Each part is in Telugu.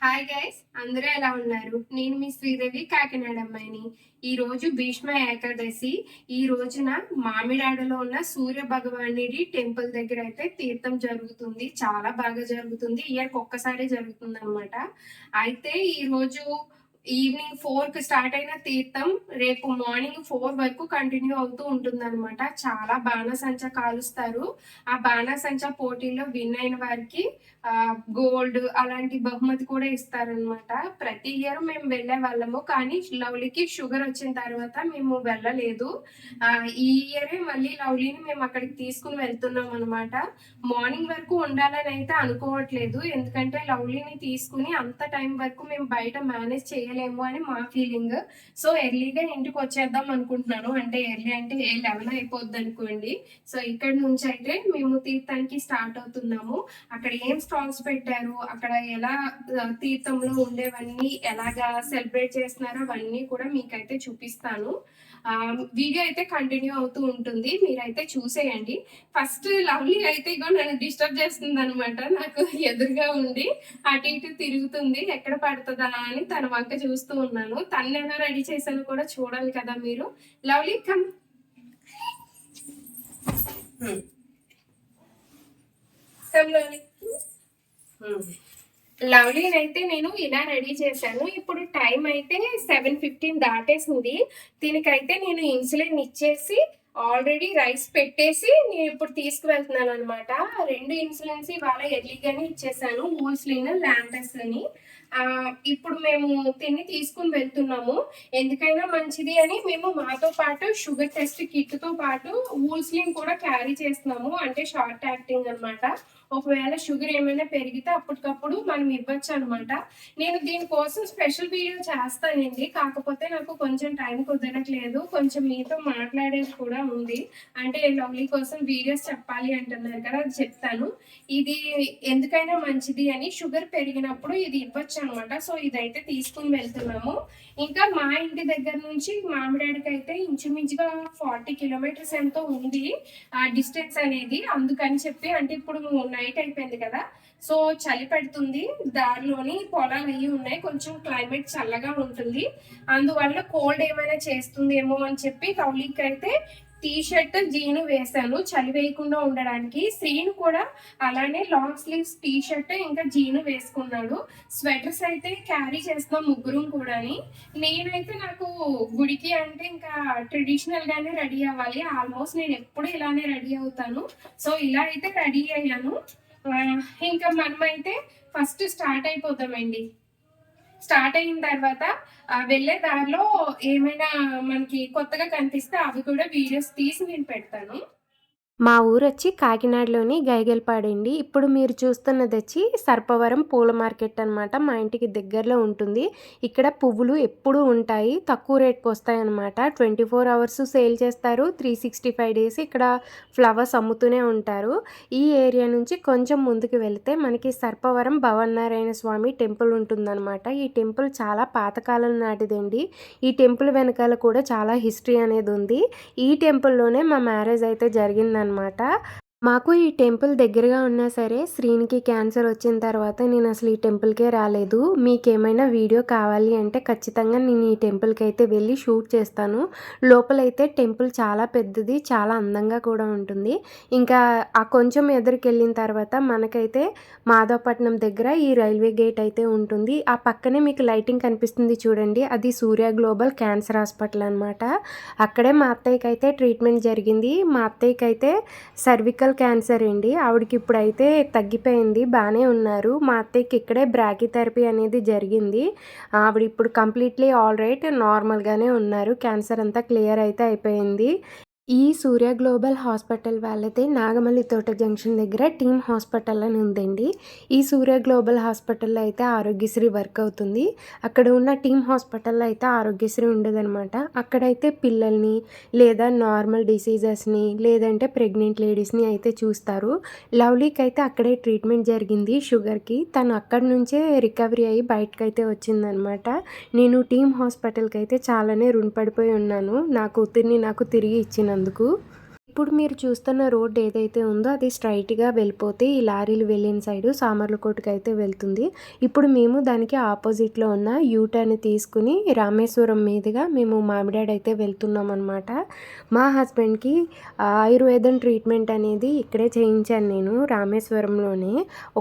హాయ్ గైస్, అందరూ ఎలా ఉన్నారు? నేను మీ శ్రీదేవి, కాకినాడ అమ్మాయిని. ఈ రోజు భీష్మ ఏకాదశి. ఈ రోజున మామిడాడలో ఉన్న సూర్య భగవానుడి టెంపుల్ దగ్గర అయితే తీర్థం జరుగుతుంది. చాలా బాగా జరుగుతుంది. ఇయర్కి ఒక్కసారి జరుగుతుంది అనమాట. అయితే ఈ రోజు ఈవినింగ్ 4కి స్టార్ట్ అయిన తీర్థం రేపు మార్నింగ్ 4 వరకు కంటిన్యూ అవుతూ ఉంటుంది అనమాట. చాలా బాణసంచ కాలుస్తారు. ఆ బాణసంచ పోటీలో విన్ అయిన వారికి గోల్డ్ అలాంటి బహుమతి కూడా ఇస్తారనమాట. ప్రతి ఇయర్ మేము వెళ్ళే వాళ్ళము, కానీ లవ్లీకి షుగర్ వచ్చిన తర్వాత మేము వెళ్ళలేదు. ఈ ఇయరే మళ్ళీ లవ్లీని మేము అక్కడికి తీసుకుని వెళ్తున్నాం అనమాట. మార్నింగ్ వరకు ఉండాలని అయితే అనుకోవట్లేదు, ఎందుకంటే లవ్లీని తీసుకుని అంత టైం వరకు మేము బయట మేనేజ్ చేయలేము అని మా ఫీలింగ్. సో ఎర్లీగా ఇంటికి వచ్చేద్దాం అనుకుంటున్నాను. అంటే ఎర్లీ అంటే 11 అయిపోద్ది అనుకోండి. సో ఇక్కడ నుంచి అయితే మేము తీర్థానికి స్టార్ట్ అవుతున్నాము. అక్కడ ఏం స్టాల్స్ పెట్టారు, అక్కడ ఎలా తీర్థంలో ఉండేవన్నీ ఎలాగా సెలబ్రేట్ చేస్తున్నారో అవన్నీ కూడా మీకైతే చూపిస్తాను. వీడియో అయితే కంటిన్యూ అవుతూ ఉంటుంది, మీరైతే చూసేయండి. ఫస్ట్ లవ్లీ అయితే ఇగో నన్ను డిస్టర్బ్ చేస్తుంది అనమాట. నాకు ఎదురుగా ఉండి అటు ఇటు తిరుగుతుంది, ఎక్కడ పడుతుందా అని తన వంక చూస్తూ ఉన్నాను. తను ఎలా రెడీ చేశాను కూడా చూడాలి కదా మీరు. Lovely come. లవ్లీని అయితే నేను ఇలా రెడీ చేశాను. ఇప్పుడు టైం అయితే 7:15 దాటేసింది. దీనికైతే నేను ఇన్సులిన్ ఇచ్చేసి ఆల్రెడీ రైస్ పెట్టేసి నేను ఇప్పుడు తీసుకువెళ్తున్నాను అనమాట. 2 ఇన్సులిన్స్ ఇవాళ ఎర్లీగానే ఇచ్చేసాను, ఊల్స్లిన్ ల్యాంటస్ అని. ఇప్పుడు మేము తిని తీసుకుని వెళ్తున్నాము. ఎందుకైనా మంచిది అని మేము మాతో పాటు షుగర్ టెస్ట్ కిట్తో పాటు ఊల్స్లిన్ కూడా క్యారీ చేస్తున్నాము. అంటే షార్ట్ యాక్టింగ్ అనమాట. ఒకవేళ షుగర్ ఏమైనా పెరిగితే అప్పటికప్పుడు మనం ఇవ్వచ్చు అనమాట. నేను దీనికోసం స్పెషల్ వీడియో చేస్తానండి, కాకపోతే నాకు కొంచెం టైం కుదరట్లేదు. కొంచెం మీతో మాట్లాడేది కూడా ఉంది. అంటే లవ్లీ కోసం వీడియోస్ చెప్పాలి అంటున్నారు కదా, అది చెప్తాను. ఇది ఎందుకైనా మంచిది అని షుగర్ పెరిగినప్పుడు ఇది ఇవ్వచ్చు అనమాట. సో ఇదైతే తీసుకుని వెళ్తున్నాము. ఇంకా మా ఇంటి దగ్గర నుంచి మామిడాడికి అయితే ఇంచుమించుగా 40 కిలోమీటర్స్ ఎంతో ఉంది ఆ డిస్టెన్స్ అనేది. అందుకని చెప్పి, అంటే ఇప్పుడు నైట్ అయిపోయింది కదా, సో చలి పెడుతుంది. దారిలోని పొలాలు అయ్యి ఉన్నాయి, కొంచెం క్లైమేట్ చల్లగా ఉంటుంది. అందువల్ల కోల్డ్ ఏమైనా చేస్తుందేమో అని చెప్పి లవ్లీకి అయితే టీ షర్ట్ జీను వేసాను చలి వేయకుండా ఉండడానికి. శ్రీను కూడా అలానే లాంగ్ స్లీవ్స్ టీ షర్ట్ ఇంకా జీను వేసుకున్నాడు. స్వెటర్స్ అయితే క్యారీ చేస్తాం ముగ్గురం కూడాని. నేనైతే నాకు గుడికి అంటే ఇంకా ట్రెడిషనల్ గానే రెడీ అవ్వాలి. ఆల్మోస్ట్ నేను ఎప్పుడు ఇలానే రెడీ అవుతాను. సో ఇలా అయితే రెడీ అయ్యాను. ఇంకా మనమైతే ఫస్ట్ స్టార్ట్ అయిపోతామండి. స్టార్ట్ అయిన తర్వాత వెళ్ళే దారిలో ఏమైనా మనకి కొత్తగా కనిపిస్తే అవి కూడా వీడియోస్ తీసి నేను పెడతాను. మా ఊరొచ్చి కాకినాడలోని గైగల్పాడండి. ఇప్పుడు మీరు చూస్తున్నది వచ్చి సర్పవరం పూల మార్కెట్ అనమాట. మా ఇంటికి దగ్గరలో ఉంటుంది. ఇక్కడ పువ్వులు ఎప్పుడూ ఉంటాయి, తక్కువ రేట్కి వస్తాయన్నమాట. 24 అవర్స్ సేల్ చేస్తారు, 365 డేస్ ఇక్కడ ఫ్లవర్స్ అమ్ముతూనే ఉంటారు. ఈ ఏరియా నుంచి కొంచెం ముందుకు వెళితే మనకి సర్పవరం భవన్నారాయణ స్వామి టెంపుల్ ఉంటుందన్నమాట. ఈ టెంపుల్ చాలా పాతకాలం నాటిదండి. ఈ టెంపుల్ వెనకాల కూడా చాలా హిస్టరీ అనేది ఉంది. ఈ టెంపుల్లోనే మా మ్యారేజ్ అయితే జరిగిందనమాట. మాకు ఈ టెంపుల్ దగ్గరగా ఉన్నా సరే శ్రీనికి క్యాన్సర్ వచ్చిన తర్వాత నేను అసలు ఈ టెంపుల్కే రాలేదు. మీకేమైనా వీడియో కావాలి అంటే ఖచ్చితంగా నేను ఈ టెంపుల్కి అయితే వెళ్ళి షూట్ చేస్తాను. లోపలైతే టెంపుల్ చాలా పెద్దది, చాలా అందంగా కూడా ఉంటుంది. ఇంకా ఆ కొంచెం ఎదురుకి వెళ్ళిన తర్వాత మనకైతే మాధవపట్నం దగ్గర ఈ రైల్వే గేట్ అయితే ఉంటుంది. ఆ పక్కనే మీకు లైటింగ్ కనిపిస్తుంది చూడండి, అది సూర్య గ్లోబల్ క్యాన్సర్ హాస్పిటల్ అనమాట. అక్కడే మా అత్తయ్యకి అయితే ట్రీట్మెంట్ జరిగింది. మా అత్తయ్యకి అయితే సర్వికల్ క్యాన్సర్ అండి. ఆవిడకి ఇప్పుడైతే తగ్గిపోయింది, బాగానే ఉన్నారు. మా అత్తయ్యకి ఇక్కడే బ్రాకీథెరపీ అనేది జరిగింది. ఆవిడ ఇప్పుడు కంప్లీట్లీ ఆల్ రైట్, నార్మల్గానే ఉన్నారు. క్యాన్సర్ అంతా క్లియర్ అయితే అయిపోయింది. ఈ సూర్య గ్లోబల్ హాస్పిటల్ వాళ్ళదే నాగమల్లి తోట జంక్షన్ దగ్గర టీమ్ హాస్పిటల్ అని ఉందండి. ఈ సూర్య గ్లోబల్ హాస్పిటల్లో అయితే ఆరోగ్యశ్రీ వర్క్ అవుతుంది. అక్కడ ఉన్న టీమ్ హాస్పిటల్లో అయితే ఆరోగ్యశ్రీ ఉండదనమాట. అక్కడైతే పిల్లల్ని లేదా నార్మల్ డిసీజెస్ని లేదంటే ప్రెగ్నెంట్ లేడీస్ని అయితే చూస్తారు. లవ్లీకి అయితే అక్కడే ట్రీట్మెంట్ జరిగింది షుగర్కి. తను అక్కడి నుంచే రికవరీ అయ్యి బయటకైతే వచ్చిందనమాట. నేను టీమ్ హాస్పిటల్కి అయితే చాలానే రుణపడిపోయి ఉన్నాను, నా కూతుర్ని నాకు తిరిగి ఇచ్చిన అందుకు. ఇప్పుడు మీరు చూస్తున్న రోడ్ ఏదైతే ఉందో అది స్ట్రైట్‌గా వెళ్ళిపోతే ఈ లారీలు వెళ్ళిన సైడు సామర్లకోటకైతే వెళ్తుంది. ఇప్పుడు మేము దానికి ఆపోజిట్‌లో ఉన్న యూ టర్న్ తీసుకుని రామేశ్వరం మీదుగా మేము మామిడాడ అయితే వెళ్తున్నామనమాట. మా హస్బెండ్‌కి ఆయుర్వేదం ట్రీట్మెంట్ అనేది ఇక్కడే చేయించాను నేను రామేశ్వరంలోనే.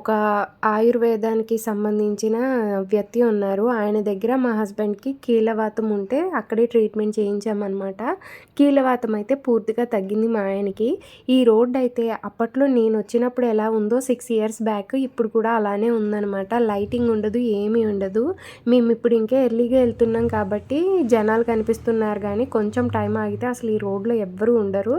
ఒక ఆయుర్వేదానికి సంబంధించిన వ్యక్తి ఉన్నారు. ఆయన దగ్గర మా హస్బెండ్‌కి కీళ్ళవాతం ఉంటే అక్కడే ట్రీట్మెంట్ చేయించామనమాట. కీళ్ళవాతం అయితే పూర్తిగా తగ్గింది మా ఆయనకి. ఈ రోడ్ అయితే అప్పట్లో నేను వచ్చినప్పుడు ఎలా ఉందో 6 ఇయర్స్ బ్యాక్ ఇప్పుడు కూడా అలానే ఉందనమాట. లైటింగ్ ఉండదు, ఏమీ ఉండదు. మేము ఇప్పుడు ఇంకా ఎర్లీగా వెళ్తున్నాం కాబట్టి జనాలు కనిపిస్తున్నారు కానీ కొంచెం టైం ఆగితే అసలు ఈ రోడ్లో ఎవ్వరూ ఉండరు.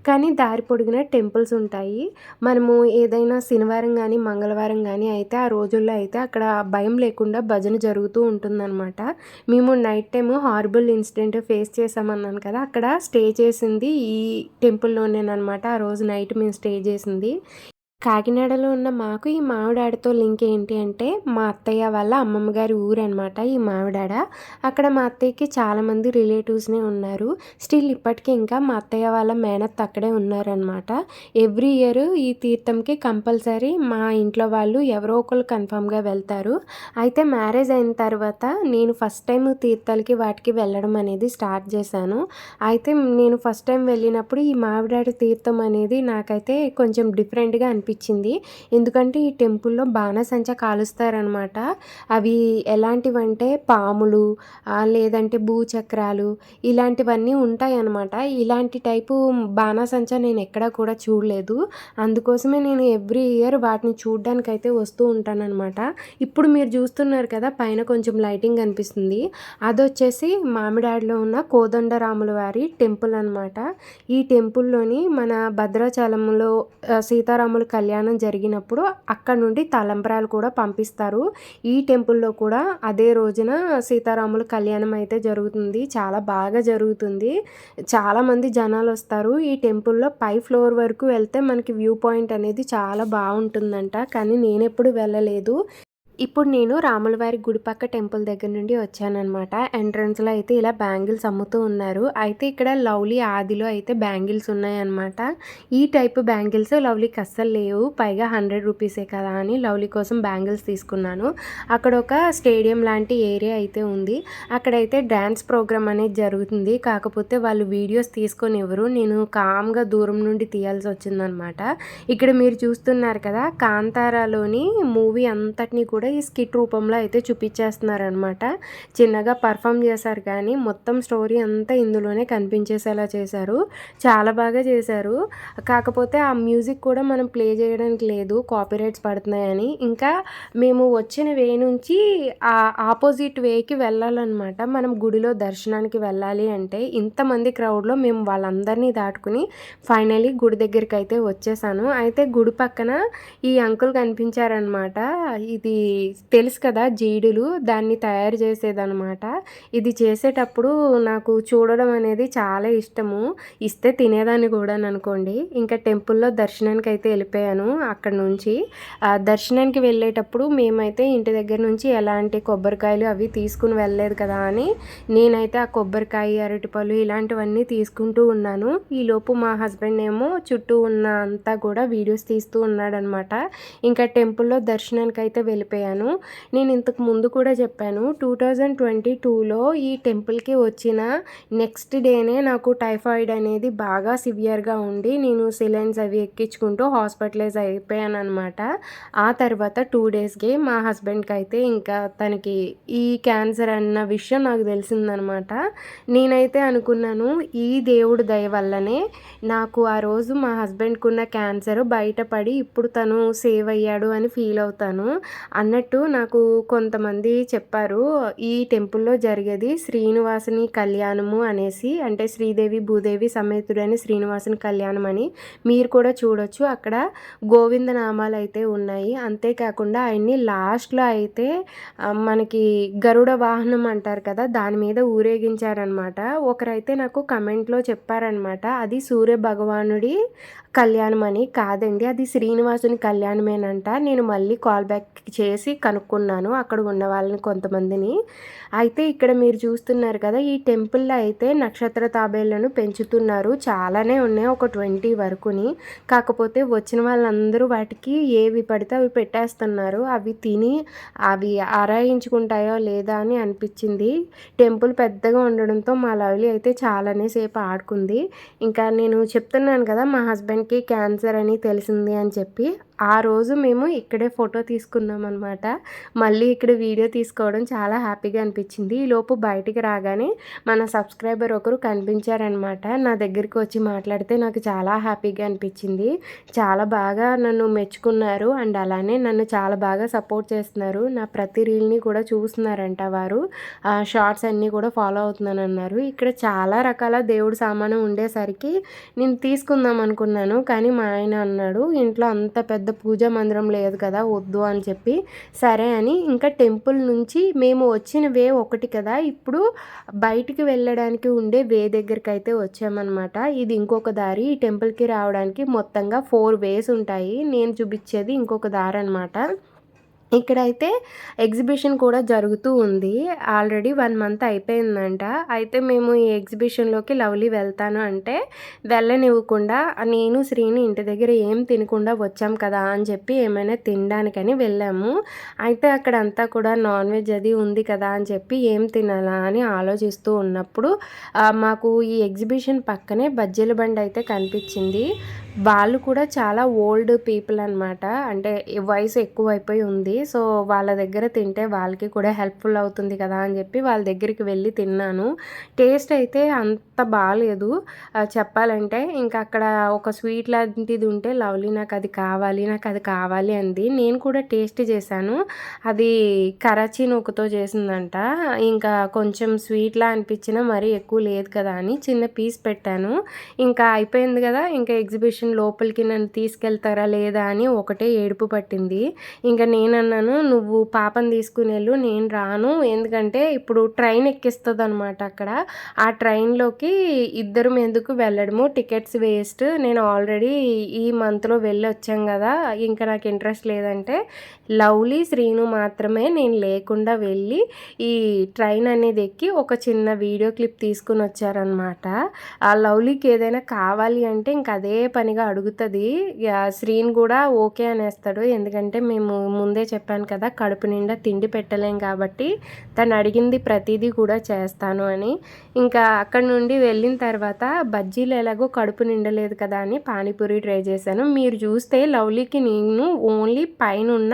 కానీ దారి పొడుగునా టెంపుల్స్ ఉంటాయి. మనము ఏదైనా శనివారం కానీ మంగళవారం కానీ అయితే ఆ రోజుల్లో అయితే అక్కడ భయం లేకుండా భజన జరుగుతూ ఉంటుందన్నమాట. మేము night time horrible incident face చేసామన్నాను కదా, అక్కడ స్టే చేసింది ఈ టెంపుల్లోనేనమాట. ఆ రోజు నైట్ మేము స్టే చేసింది. కాకినాడలో ఉన్న మాకు ఈ మామిడాడతో లింక్ ఏంటి అంటే మా అత్తయ్య వాళ్ళ అమ్మమ్మ గారి ఊరనమాట ఈ మామిడాడ. అక్కడ మా అత్తయ్యకి చాలామంది రిలేటివ్స్‌నే ఉన్నారు. స్టిల్ ఇప్పటికి ఇంకా మా అత్తయ్య వాళ్ళ మేనత్త అక్కడే ఉన్నారనమాట. ఎవ్రీ ఇయర్ ఈ తీర్థంకి కంపల్సరీ మా ఇంట్లో వాళ్ళు ఎవరో ఒకళ్ళు కన్ఫర్మ్‌గా వెళ్తారు. అయితే మ్యారేజ్ అయిన తర్వాత నేను ఫస్ట్ టైం తీర్థాలకి వాటికి వెళ్ళడం అనేది స్టార్ట్ చేశాను. అయితే నేను ఫస్ట్ టైం వెళ్ళినప్పుడు ఈ మామిడాడ తీర్థం అనేది నాకైతే కొంచెం డిఫరెంట్‌గా అనిపించింది. ఎందుకంటే ఈ టెంపుల్లో బాణసంచా కాలుస్తారనమాట. అవి ఎలాంటివంటే పాములు లేదంటే భూచక్రాలు ఇలాంటివన్నీ ఉంటాయన్నమాట. ఇలాంటి టైపు బాణసంచా నేను ఎక్కడా కూడా చూడలేదు. అందుకోసమే నేను ఎవ్రీ ఇయర్ వాటిని చూడ్డానికైతే వస్తూ ఉంటానన్నమాట. ఇప్పుడు మీరు చూస్తున్నారు కదా, పైన కొంచెం లైటింగ్ కనిపిస్తుంది. అదొచ్చేసి మామిడాడలో ఉన్న కోదండరాముల వారి టెంపుల్ అనమాట. ఈ టెంపుల్లోని మన భద్రాచలంలో సీతారాముల కళ్యాణం జరిగినప్పుడు అక్కడ నుండి తలంబ్రాలు కూడా పంపిస్తారు. ఈ టెంపుల్లో కూడా అదే రోజున సీతారాముల కళ్యాణం అయితే జరుగుతుంది. చాలా బాగా జరుగుతుంది. చాలామంది జనాలు వస్తారు. ఈ టెంపుల్లో పై ఫ్లోర్ వరకు వెళ్తే మనకి వ్యూ పాయింట్ అనేది చాలా బాగుంటుందంట. కానీ నేనెప్పుడు వెళ్ళలేదు. ఇప్పుడు నేను రాములవారి గుడి పక్క టెంపుల్ దగ్గర నుండి వచ్చాననమాట. ఎంట్రన్స్‌లో అయితే ఇలా బ్యాంగిల్స్ అమ్ముతూ ఉన్నారు. అయితే ఇక్కడ లవ్లీ ఆదిలో అయితే బ్యాంగిల్స్ ఉన్నాయన్నమాట. ఈ టైప్ బ్యాంగిల్స్ లవ్లీకి అస్సలు లేవు. పైగా 100 రూపీసే కదా అని లవ్లీ కోసం బ్యాంగిల్స్ తీసుకున్నాను. అక్కడ ఒక స్టేడియం లాంటి ఏరియా అయితే ఉంది. అక్కడైతే డ్యాన్స్ ప్రోగ్రామ్ అనేది జరుగుతుంది. కాకపోతే వాళ్ళు వీడియోస్ తీసుకొనివ్వరు. నేను కామ్‌గా దూరం నుండి తీయాల్సి వచ్చిందనమాట. ఇక్కడ మీరు చూస్తున్నారు కదా, కాంతారాలోని మూవీ అంతటిని కూడా ఈ స్కిట్ రూపంలో అయితే చూపించేస్తున్నారనమాట. చిన్నగా పర్ఫామ్ చేశారు కానీ మొత్తం స్టోరీ అంతా ఇందులోనే కనిపించేసేలా చేశారు. చాలా బాగా చేశారు. కాకపోతే ఆ మ్యూజిక్ కూడా మనం ప్లే చేయడానికి లేదు, కాపీరైట్స్ పడుతున్నాయని. ఇంకా మేము వచ్చిన వే నుంచి ఆ ఆపోజిట్ వేకి వెళ్ళాలన్నమాట. మనం గుడిలో దర్శనానికి వెళ్ళాలి అంటే ఇంతమంది క్రౌడ్లో మేము వాళ్ళందరినీ దాటుకుని ఫైనలీ గుడి దగ్గరికి అయితే వచ్చేసాను. అయితే గుడి పక్కన ఈ అంకుల్ కనిపించారనమాట. ఇది తెలుసు కదా, జీడులు దాన్ని తయారు చేసేదనమాట. ఇది చేసేటప్పుడు నాకు చూడడం అనేది చాలా ఇష్టము. ఇస్తే తినేదాన్ని కూడా అనుకోండి. ఇంకా టెంపుల్లో దర్శనానికి అయితే వెళ్ళిపోయాను. అక్కడ నుంచి దర్శనానికి వెళ్ళేటప్పుడు మేమైతే ఇంటి దగ్గర నుంచి ఎలాంటి కొబ్బరికాయలు అవి తీసుకుని వెళ్ళలేదు కదా అని నేనైతే ఆ కొబ్బరికాయ, అరటిపళ్ళు ఇలాంటివన్నీ తీసుకుంటూ ఉన్నాను. ఈలోపు మా హస్బెండ్ ఏమో చుట్టూ ఉన్న అంతా కూడా వీడియోస్ తీస్తూ ఉన్నాడనమాట. ఇంకా టెంపుల్లో దర్శనానికి అయితే వెళ్ళిపోయాను. నేను ఇంతకు ముందు కూడా చెప్పాను, 2022లో ఈ టెంపుల్కి వచ్చిన నెక్స్ట్ డేనే నాకు టైఫాయిడ్ అనేది బాగా సివియర్గా ఉండి నేను సిలైన్స్ అవి ఎక్కించుకుంటూ హాస్పిటలైజ్ అయిపోయాను అనమాట. ఆ తర్వాత 2 డేస్కి మా హస్బెండ్కి అయితే ఇంకా తనకి ఈ క్యాన్సర్ అన్న విషయం నాకు తెలిసిందనమాట. నేనైతే అనుకున్నాను ఈ దేవుడి దయ వల్లనే నాకు ఆ రోజు మా హస్బెండ్కి ఉన్న క్యాన్సర్ బయటపడి ఇప్పుడు తను సేవ్ అయ్యాడు అని ఫీల్ అవుతాను అన్నట్టు నాకు కొంతమంది చెప్పారు. ఈ టెంపుల్లో జరిగేది శ్రీనివాసుని కళ్యాణము అనేసి, అంటే శ్రీదేవి భూదేవి సమేతుడని శ్రీనివాసుని కళ్యాణం అని మీరు కూడా చూడొచ్చు. అక్కడ గోవింద నామాలు అయితే ఉన్నాయి. అంతేకాకుండా ఆయన్ని లాస్ట్లో అయితే మనకి గరుడ వాహనం అంటారు కదా, దాని మీద ఊరేగించారనమాట. ఒకరైతే నాకు కమెంట్లో చెప్పారనమాట, అది సూర్య భగవానుడి కళ్యాణం అని. కాదండి, అది శ్రీనివాసుని కళ్యాణమేనంట. నేను మళ్ళీ కాల్ బ్యాక్ చేసి కనుక్కున్నాను అక్కడ ఉన్న వాళ్ళని కొంతమందిని. అయితే ఇక్కడ మీరు చూస్తున్నారు కదా, ఈ టెంపుల్‌లో అయితే నక్షత్ర తాబేళ్లను పెంచుతున్నారు. చాలానే ఉన్నాయి, ఒక 20 వరకుని. కాకపోతే వచ్చిన వాళ్ళందరూ వాటికి ఏవి పడితే అవి పెట్టేస్తున్నారు. అవి తిని అవి ఆరాయించుకుంటాయో లేదా అని అనిపించింది. టెంపుల్ పెద్దగా ఉండడంతో మా లవ్లీ అయితే చాలానే సేపు ఆడుకుంది. ఇంకా నేను చెప్తున్నాను కదా, మా హస్బెండ్‌కి క్యాన్సర్ అని తెలిసింది అని చెప్పి. ఆ రోజు మేము ఇక్కడే ఫోటో తీసుకున్నామనమాట. మళ్ళీ ఇక్కడ వీడియో తీసుకోవడం చాలా హ్యాపీగా అనిపించింది. ఈలోపు బయటికి రాగానే మన సబ్స్క్రైబర్ ఒకరు కనిపించారనమాట. నా దగ్గరికి వచ్చి మాట్లాడితే నాకు చాలా హ్యాపీగా అనిపించింది. చాలా బాగా నన్ను మెచ్చుకున్నారు. అండ్ అలానే నన్ను చాలా బాగా సపోర్ట్ చేస్తున్నారు. నా ప్రతి రీల్‌ని కూడా చూస్తున్నారంట వారు. షార్ట్స్ అన్నీ కూడా ఫాలో అవుతున్నానన్నారు. ఇక్కడ చాలా రకాల దేవుడి సామాను ఉండేసరికి నేను తీసుకుందాం అనుకున్నాను. కానీ మా ఆయన అన్నాడు, ఇంట్లో అంత పెద్ద పూజా మందిరం లేదు కదా, వద్దు అని చెప్పి. సరే అని ఇంకా టెంపుల్ నుంచి మేము వచ్చిన వే ఒకటి కదా, ఇప్పుడు బయటికి వెళ్ళడానికి ఉండే వే దగ్గరికి అయితే వచ్చామన్నమాట. ఇది ఇంకొక దారి. ఈ టెంపుల్‌కి రావడానికి మొత్తంగా 4 వేస్ ఉంటాయి. నేను చూపించేది ఇంకొక దారి అనమాట. ఇక్కడైతే ఎగ్జిబిషన్ కూడా జరుగుతూ ఉంది. ఆల్రెడీ 1 మంత్ అయిపోయిందంట. అయితే మేము ఈ ఎగ్జిబిషన్‌లోకి లవ్లీ వెళ్తాను అంటే వెళ్ళనివ్వకుండా, నేను శ్రీని ఇంటి దగ్గర ఏం తినకుండా వచ్చాం కదా అని చెప్పి ఏమైనా తినడానికని వెళ్ళాము. అయితే అక్కడంతా కూడా నాన్ వెజ్ అది ఉంది కదా అని చెప్పి ఏం తినాలా అని ఆలోచిస్తూ ఉన్నప్పుడు మాకు ఈ ఎగ్జిబిషన్ పక్కనే బజ్జీల బండి అయితే కనిపించింది. వాళ్ళు కూడా చాలా ఓల్డ్ పీపుల్ అనమాట. అంటే వయసు ఎక్కువైపోయి ఉంది. సో వాళ్ళ దగ్గర తింటే వాళ్ళకి కూడా హెల్ప్ఫుల్ అవుతుంది కదా అని చెప్పి వాళ్ళ దగ్గరికి వెళ్ళి తిన్నాను. టేస్ట్ అయితే అంత బాలేదు చెప్పాలంటే. ఇంకా అక్కడ ఒక స్వీట్ లాంటిది ఉంటే లవ్లీ నాకు అది కావాలి అంది. నేను కూడా టేస్ట్ చేశాను. అది కరాచీ నూకతో చేసిందంట. ఇంకా కొంచెం స్వీట్లా అనిపించినా మరీ ఎక్కువ లేదు కదా అని చిన్న పీస్ పెట్టాను. ఇంకా అయిపోయింది కదా, ఇంకా ఎగ్జిబిషన్ లోపలికి నన్ను తీసుకెళ్తారా లేదా అని ఒకటే ఏడుపు పట్టింది. ఇంకా నేనన్నాను, నువ్వు పాపని తీసుకుని వెళ్ళు, నేను రాను. ఎందుకంటే ఇప్పుడు ట్రైన్ ఎక్కిస్తుంది అనమాట అక్కడ. ఆ ట్రైన్లోకి ఇద్దరం ఎందుకు వెళ్ళడము, టికెట్స్ వేస్ట్. నేను ఆల్రెడీ ఈ మంత్లో వెళ్ళి వచ్చాం కదా, ఇంకా నాకు ఇంట్రెస్ట్ లేదంటే లవ్లీ శ్రీను మాత్రమే నేను లేకుండా వెళ్ళి ఈ ట్రైన్ అనేది ఎక్కి ఒక చిన్న వీడియో క్లిప్ తీసుకుని వచ్చారనమాట. ఆ లవ్లీకి ఏదైనా కావాలి అంటే ఇంక అదే పనిగా అడుగుతుంది. శ్రీని కూడా ఓకే అనేస్తాడు. ఎందుకంటే మేము ముందే చెప్పాను కదా, కడుపు నిండా తిండి పెట్టలేం కాబట్టి తను అడిగింది ప్రతిదీ కూడా చేస్తాను అని. ఇంకా అక్కడి నుండి వెళ్ళిన తర్వాత బజ్జీలు ఎలాగో కడుపు నిండలేదు కదా అని పానీపూరి ట్రై చేశాను. మీరు చూస్తే లవ్లీకి నేను ఓన్లీ పైన ఉన్న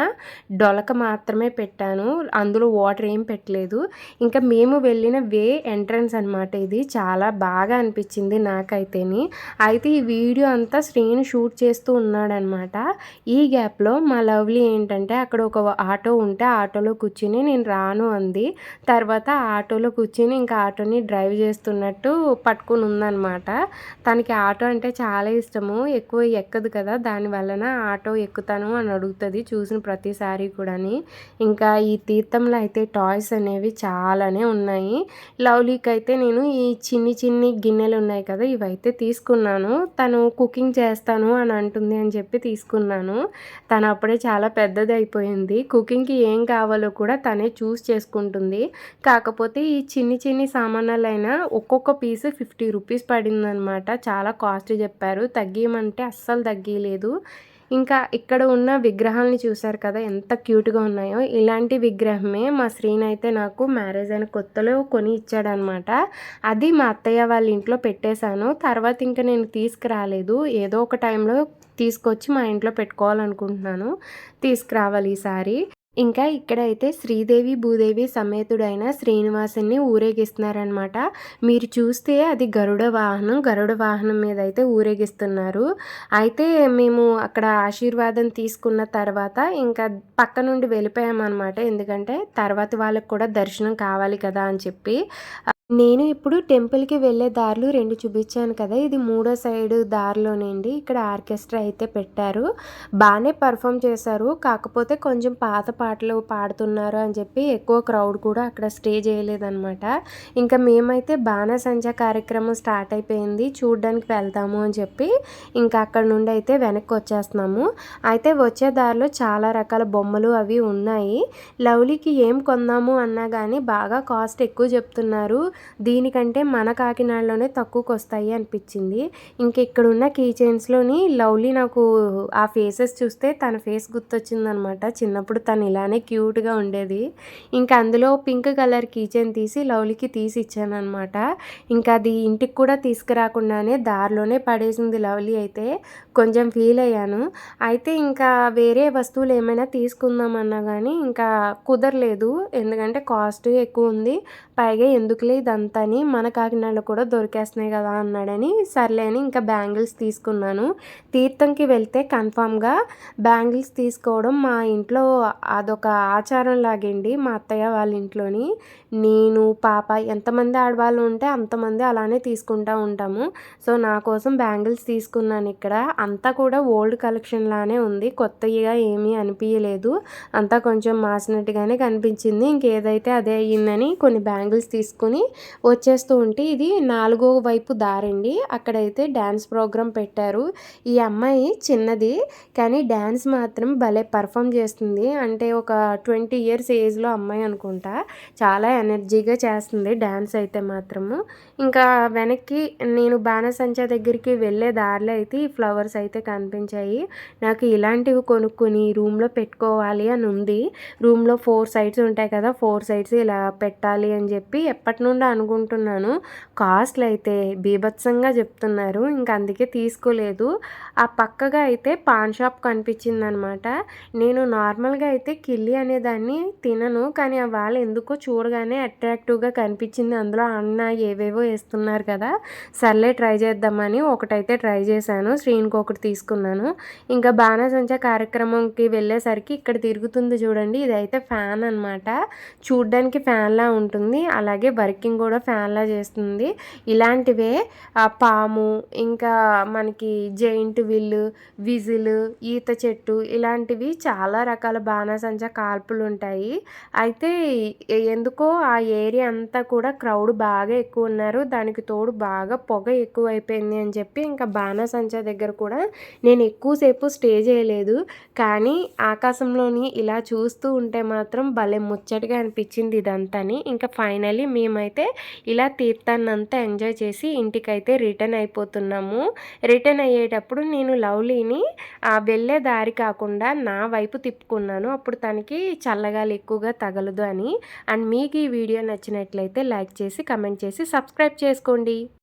డొలక మాత్రమే పెట్టాను. అందులో వాటర్ ఏం పెట్టలేదు. ఇంకా మేము వెళ్ళిన వే ఎంట్రన్స్ అనమాట ఇది. చాలా బాగా అనిపించింది నాకైతేని. అయితే ఈ వీడియో అంతా శ్రీని షూట్ చేస్తూ ఉన్నాడనమాట. ఈ గ్యాప్లో మా లవ్లీ ఏంటంటే అక్కడ ఒక ఆటో ఉంటే ఆటోలో కూర్చుని నేను రాను అంది. తర్వాత ఆటోలో కూర్చుని ఇంకా ఆటోని డ్రైవ్ చేస్తున్నట్టు పట్టుకుని ఉందనమాట. తనకి ఆటో అంటే చాలా ఇష్టము. ఎక్కువ ఎక్కదు కదా, దానివలన ఆటో ఎక్కుతాను అని అడుగుతుంది చూసిన ప్రతిసారి కూడాని. ఇంకా ఈ తీర్థంలో అయితే టాయ్స్ అనేవి చాలానే ఉన్నాయి. లవ్లీకి అయితే నేను ఈ చిన్ని గిన్నెలు ఉన్నాయి కదా, ఇవైతే తీసుకున్నాను. తను కుకింగ్ చేస్తాను అని అంటుంది అని చెప్పి తీసుకున్నాను. తను అప్పుడే చాలా పెద్దది అయిపోయింది. కుకింగ్కి ఏం కావాలో కూడా తనే చూస్ చేసుకుంటుంది. కాకపోతే ఈ చిన్ని సామాన్లైనా ఒక్కొక్క పీస్ 50 రూపీస్ పడిందనమాట. చాలా కాస్ట్ చెప్పారు. తగ్గియమంటే అస్సలు తగ్గియలేదు. ఇంకా ఇక్కడ ఉన్న విగ్రహాలని చూసారు కదా, ఎంత క్యూట్గా ఉన్నాయో. ఇలాంటి విగ్రహమే మా శ్రీని అయితే నాకు మ్యారేజ్ అయిన కొత్తలో కొని ఇచ్చాడనమాట. అది మా అత్తయ్య వాళ్ళ ఇంట్లో పెట్టేశాను. తర్వాత ఇంకా నేను తీసుకురాలేదు. ఏదో ఒక టైంలో తీసుకొచ్చి మా ఇంట్లో పెట్టుకోవాలనుకుంటున్నాను. తీసుకురావాలి ఈసారి. ఇంకా ఇక్కడైతే శ్రీదేవి భూదేవి సమేతుడైన శ్రీనివాసుని ఊరేగిస్తున్నారనమాట. మీరు చూస్తే అది గరుడ వాహనం మీద అయితే ఊరేగిస్తున్నారు. అయితే మేము అక్కడ ఆశీర్వాదం తీసుకున్న తర్వాత ఇంకా పక్క నుండి వెళ్ళిపోయామన్నమాట. ఎందుకంటే తర్వాత వాళ్ళకి కూడా దర్శనం కావాలి కదా అని చెప్పి. నేను ఇప్పుడు టెంపుల్‌కి వెళ్ళే దారులు 2 చూపించాను కదా! ఇది మూడో సైడ్ దారిలోనండి. ఇక్కడ ఆర్కెస్ట్రా అయితే పెట్టారు. బానే పెర్ఫార్మ్ చేశారు. కాకపోతే కొంచెం పాత పాటలు పాడుతున్నారు అని చెప్పి ఎక్కువ క్రౌడ్ కూడా అక్కడ స్టే చేయలేదనమాట. ఇంకా మేమైతే బాణసంచా కార్యక్రమం స్టార్ట్ అయిపోయింది. చూడ్డానికి వెళ్తాము అని చెప్పి ఇంకా అక్కడ నుండి అయితే వెనక్కి వచ్చేస్తున్నాము. అయితే వచ్చే దారిలో చాలా రకాల బొమ్మలు అవి ఉన్నాయి. లవ్లీకి ఏం కొందాము అన్నా గానీ బాగా కాస్ట్ ఎక్కువ చెప్తున్నారు. దీనికంటే మన కాకినాడలోనే తక్కువకొస్తాయి అనిపించింది. ఇంక ఇక్కడున్న కీ చైన్స్‌లోని లవ్లీ నాకు ఆ ఫేసెస్ చూస్తే తన ఫేస్ గుర్తొచ్చిందనమాట. చిన్నప్పుడు తను ఇలానే క్యూట్‌గా ఉండేది. ఇంకా అందులో పింక్ కలర్ కీ చైన్ తీసి లవ్లీకి తీసి ఇచ్చాననమాట. ఇంకా అది ఇంటికి కూడా తీసుకురాకుండానే దారిలోనే పడేసింది లవ్లీ అయితే. కొంచెం ఫీల్ అయ్యాను. అయితే ఇంకా వేరే వస్తువులు ఏమైనా తీసుకుందామన్నా గానీ ఇంకా కుదరలేదు. ఎందుకంటే కాస్ట్ ఎక్కువుంది. పైగా ఎందుకులే ఇదంతా అని మన కాకినాడలో కూడా దొరికేస్తున్నాయి కదా అన్నాడని సర్లే అని ఇంకా బ్యాంగిల్స్ తీసుకున్నాను. తీర్థంకి వెళ్తే కన్ఫామ్‌గా బ్యాంగిల్స్ తీసుకోవడం మా ఇంట్లో అదొక ఆచారం లాగండి. మా అత్తయ్య వాళ్ళ ఇంట్లోని. నేను, పాప ఎంతమంది ఆడవాళ్ళు ఉంటే అంతమంది అలానే తీసుకుంటా ఉంటాము. సో, నా కోసం బ్యాంగిల్స్ తీసుకున్నాను ఇక్కడ. అంతా కూడా ఓల్డ్ కలెక్షన్ లానే ఉంది. కొత్తయిగా ఏమీ అనిపియలేదు. అంతా కొంచెం మాసినట్టుగానే కనిపించింది. ఇంకేదైతే అదే అయ్యిందని కొన్ని బ్యాంగిల్స్ తీసుకొని వచ్చేస్తూ ఉంటే ఇది 4వ వైపు దారండి. అక్కడైతే డ్యాన్స్ ప్రోగ్రామ్ పెట్టారు. ఈ అమ్మాయి చిన్నది కానీ డ్యాన్స్ మాత్రం భలే పర్ఫామ్ చేస్తుంది. అంటే ఒక 20 ఇయర్స్ ఏజ్‌లో అమ్మాయి అనుకుంటా. చాలా ఎనర్జీగా చేస్తుంది డ్యాన్స్ అయితే మాత్రము. ఇంకా వెనక్కి నేను బాణసంచా దగ్గరికి వెళ్ళే దారిలో అయితే ఈ ఫ్లవర్స్ అయితే కనిపించాయి. నాకు ఇలాంటివి కొనుక్కొని రూమ్‌లో పెట్టుకోవాలి అని ఉంది. రూమ్‌లో 4 సైడ్స్ ఉంటాయి కదా! 4 సైడ్స్ ఇలా పెట్టాలి అని చెప్పి ఎప్పటినుండో అనుకుంటున్నాను. కాస్ట్‌లు అయితే బీభత్సంగా చెప్తున్నారు. ఇంక అందుకే తీసుకోలేదు. ఆ పక్కగా అయితే పాన్ షాప్ కనిపించిందనమాట. నేను నార్మల్‌గా అయితే కిల్లీ అనేదాన్ని తినను. కానీ వాళ్ళు ఎందుకో చూడగానే అట్రాక్టివ్‌గా కనిపించింది. అందులో అన్న ఏవేవో ఏస్తున్నారు కదా! సర్లే ట్రై చేద్దామని ఒకటైతే ట్రై చేశాను. శ్రీన్‌కి ఒకటి తీసుకున్నాను. ఇంకా బాణసంచా కార్యక్రమంకి వెళ్ళేసరికి ఇక్కడ తిరుగుతుంది చూడండి. ఇదైతే ఫ్యాన్ అనమాట. చూడ్డానికి ఫ్యాన్‌లా ఉంటుంది. అలాగే వర్కింగ్ కూడా ఫ్యాన్‌లా చేస్తుంది. ఇలాంటివే పాము, ఇంకా మనకి జెయింట్ విల్లు, విజిల్, ఈత చెట్టు ఇలాంటివి చాలా రకాల బాణాసంచా కాల్పులుంటాయి. అయితే ఎందుకో ఆ ఏరియా అంతా కూడా క్రౌడ్ బాగా ఎక్కువున్నారు. దానికి తోడు బాగా పొగ ఎక్కువైపోయింది అని చెప్పి ఇంకా బాణాసంచా దగ్గర కూడా నేను ఎక్కువ సేపు స్టే చేయలేదు. కానీ ఆకాశంలోని ఇలా చూస్తూ ఉంటే మాత్రం భలే ముచ్చటగా అనిపించింది ఇదంతాని. ఇంకా ఫైనల్లీ మేమైతే ఇలా తీర్థాన్నంతా ఎంజాయ్ చేసి ఇంటికైతే రిటర్న్ అయిపోతున్నాము. రిటర్న్ అయ్యేటప్పుడు నేను లవ్లీని వెళ్ళే దారి కాకుండా నా వైపు తిప్పుకున్నాను. అప్పుడు తనకి చల్లగాలి ఎక్కువగా తగలదు అని. అండ్ మీకు ఈ వీడియో నచ్చినట్లయితే లైక్ చేసి, కమెంట్ చేసి, సబ్స్క్రైబ్ చేసుకోండి.